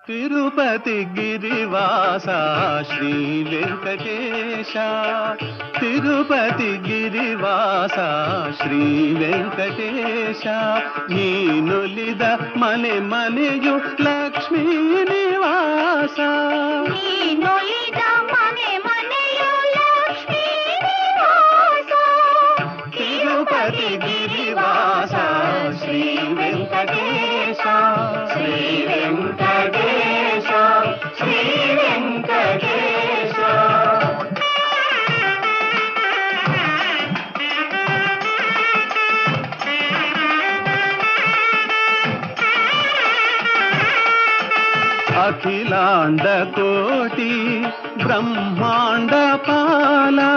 తిరుపతి గిరివాస శ్రీ వెంకటేశ, తిరుపతి గిరివాస ಶ್ರೀ ವೆಂಕಟೇಶ, ನೀನುಲಿದ ಮನೆ ಮನೆಯು ಲಕ್ಷ್ಮೀ ನಿವಾಸ, ನೀನುಲಿದ ಮನೆ ಮನೆಯು ಲಕ್ಷ್ಮೀ ನಿವಾಸ, ತಿರುಪತಿ ಗಿರಿವಾಸ ಶ್ರೀ ವೆಂಕಟೇಶ, ಶ್ರೀ ವೆಂಕಟೇಶ, ಶ್ರೀ ವೆಂಕಟೇಶ. అఖిలాండ కోటి బ్రహ్మాండ పాలా